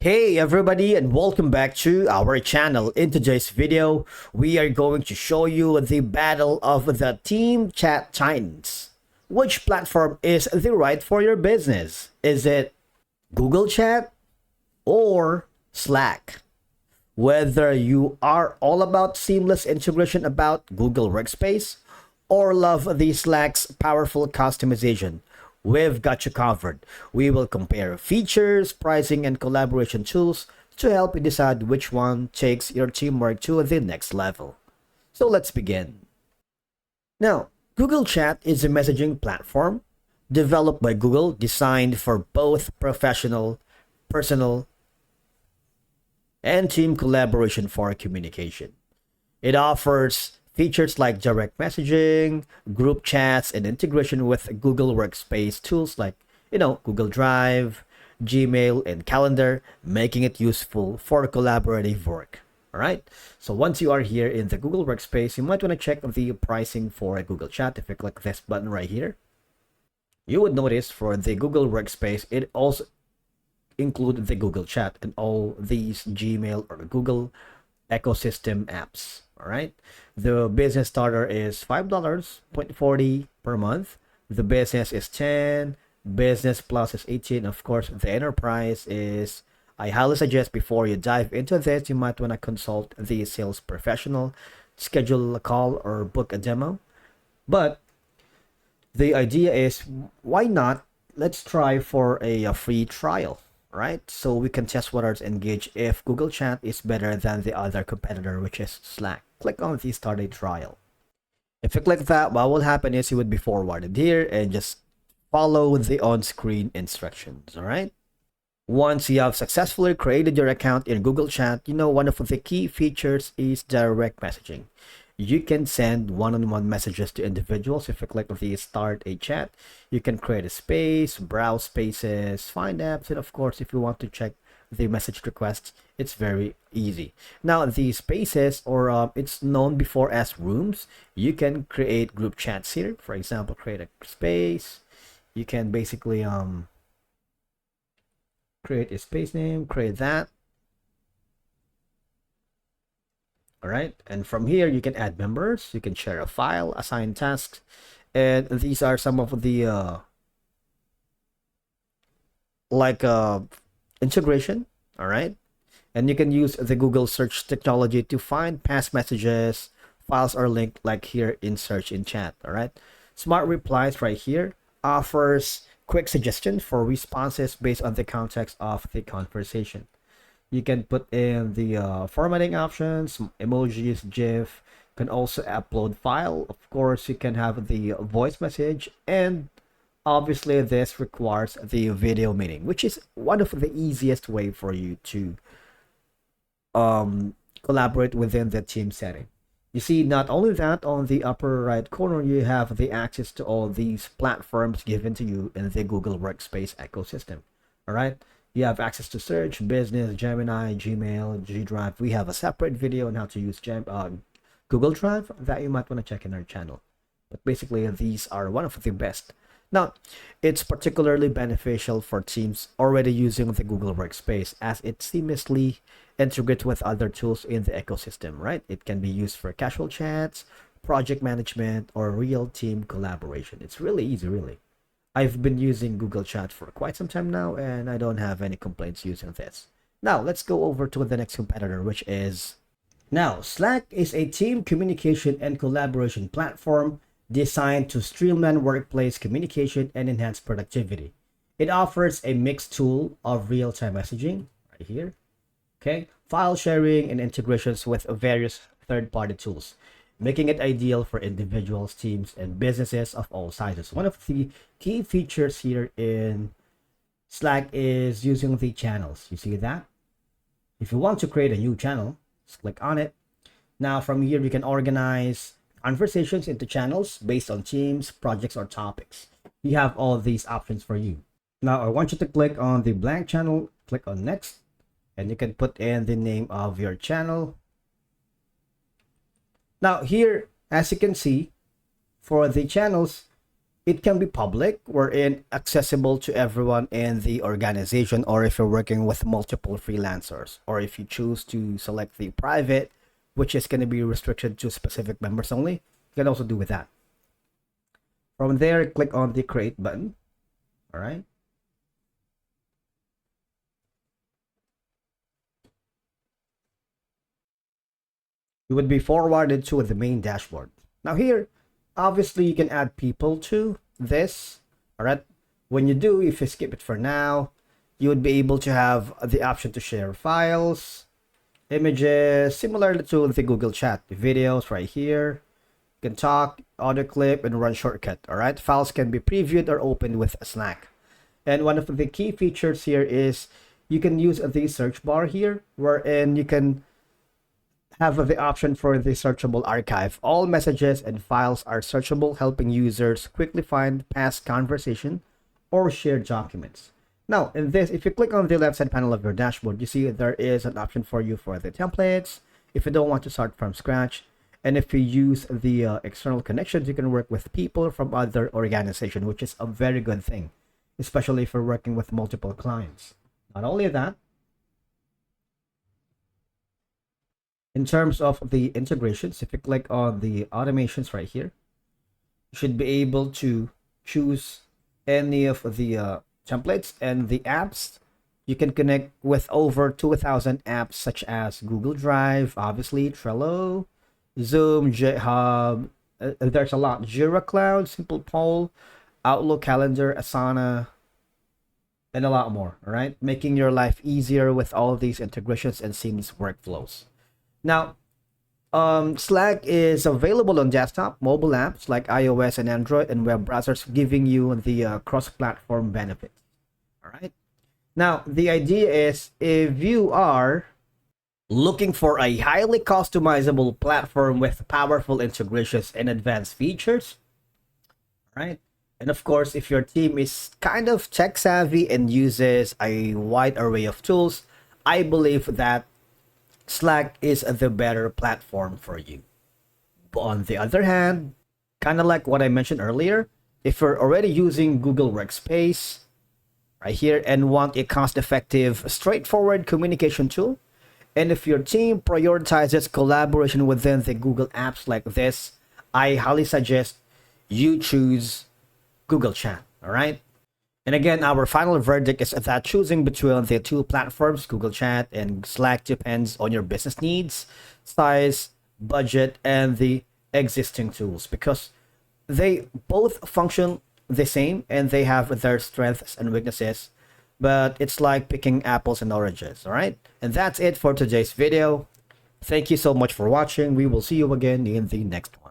Hey everybody, and welcome back to our channel. In today's video, we are going to show you the battle of the Team Chat Titans. Which platform is the right for your business? Is it Google Chat or Slack? Whether you are all about seamless integration about Google Workspace or love the Slack's powerful customization, we've got you covered. We will compare features, pricing, and collaboration tools to help you decide which one takes your teamwork to the next level. So let's begin. Now, Google Chat is a messaging platform developed by Google designed for both professional, personal, and team collaboration for communication. It offers features like direct messaging, group chats, and integration with Google Workspace tools like, Google Drive, Gmail, and Calendar, making it useful for collaborative work. All right. So once you are here in the Google Workspace, you might want to check the pricing for a Google Chat. If you click this button right here, you would notice for the Google Workspace, it also include the Google Chat and all these Gmail or Google ecosystem apps. All right. The business starter is $5.40 per month. The business is 10. Business Plus is 18. Of course, the enterprise is, I highly suggest before you dive into this, you might want to consult the sales professional, schedule a call or book a demo. But the idea is, why not? Let's try for a free trial, right? So we can test whether it's engaged if Google Chat is better than the other competitor, which is Slack. Click on the start a trial. If you click that, what will happen is you would be forwarded here and just follow the on-screen instructions, all right? Once you have successfully created your account in Google Chat, one of the key features is direct messaging. You can send one-on-one messages to individuals. If you click on the start a chat, you can create a space, browse spaces, find apps, and of course, if you want to check the message requests, it's very easy. Now, the spaces, or it's known before as rooms, you can create group chats here. For example, create a space. You can basically create a space name, create that. All right, and from here you can add members, you can share a file, assign tasks, and these are some of the integration. All right, and you can use the Google search technology to find past messages, files are linked like here in search in chat. All right, smart replies right here offers quick suggestions for responses based on the context of the conversation. You can put in the formatting options, emojis, GIF. Can also upload file. Of course, you can have the voice message, and obviously this requires the video meeting, which is one of the easiest way for you to collaborate within the team setting. You see, not only that, on the upper right corner, you have the access to all these platforms given to you in the Google Workspace ecosystem. All right. You have access to search, business, Gemini, Gmail, G Drive. We have a separate video on how to use Google Drive that you might want to check in our channel. But basically, these are one of the best. Now, it's particularly beneficial for teams already using the Google Workspace as it seamlessly integrates with other tools in the ecosystem, right? It can be used for casual chats, project management, or real team collaboration. It's really easy, really. I've been using Google Chat for quite some time now, and I don't have any complaints using this. Now, let's go over to the next competitor, which is... Now, Slack is a team communication and collaboration platform designed to streamline workplace communication and enhance productivity. It offers a mixed tool of real-time messaging, right here, okay, file sharing, and integrations with various third-party tools, making it ideal for individuals, teams, and businesses of all sizes. One of the key features here in Slack is using the channels. You see that? If you want to create a new channel, just click on it. Now from here, you can organize conversations into channels based on teams, projects, or topics. You have all these options for you. Now I want you to click on the blank channel, click on next, and you can put in the name of your channel. Now here, as you can see, for the channels, It can be public, wherein accessible to everyone in the organization, or if you're working with multiple freelancers, or if you choose to select the private, which is going to be restricted to specific members only, you can also do with that. From there, click on the create button. All right. You would be forwarded to the main dashboard. Now here, obviously you can add people to this. All right. When you do, if you skip it for now, you would be able to have the option to share files, images, similar to the Google Chat, videos right here. You can talk, audio clip, and run shortcut. All right. Files can be previewed or opened with Slack. And one of the key features here is you can use the search bar here, wherein you can have the option for the searchable archive. All messages and files are searchable, helping users quickly find past conversation or shared documents. Now, in this, if you click on the left side panel of your dashboard, you see there is an option for you for the templates, if you don't want to start from scratch. And if you use the external connections, you can work with people from other organizations, which is a very good thing, especially if you're working with multiple clients. Not only that, in terms of the integrations, if you click on the automations right here, you should be able to choose any of the templates and the apps. You can connect with over 2,000 apps such as Google Drive, obviously, Trello, Zoom, GitHub. There's a lot. Jira Cloud, Simple Poll, Outlook Calendar, Asana, and a lot more. All right, making your life easier with all these integrations and seamless workflows. Now, Slack is available on desktop, mobile apps like iOS and Android, and web browsers, giving you the cross-platform benefits. All right. Now, the idea is if you are looking for a highly customizable platform with powerful integrations and advanced features, right? And of course, if your team is kind of tech savvy and uses a wide array of tools, I believe that Slack is the better platform for you. But on the other hand, kind of like what I mentioned earlier, if you're already using Google Workspace right here and want a cost-effective, straightforward communication tool, and if your team prioritizes collaboration within the Google apps like this, I highly suggest you choose Google Chat. All right. And again, our final verdict is that choosing between the two platforms, Google Chat and Slack, depends on your business needs, size, budget, and the existing tools, because they both function the same and they have their strengths and weaknesses, but it's like picking apples and oranges. All right. And that's it for today's video. Thank you so much for watching. We will see you again in the next one.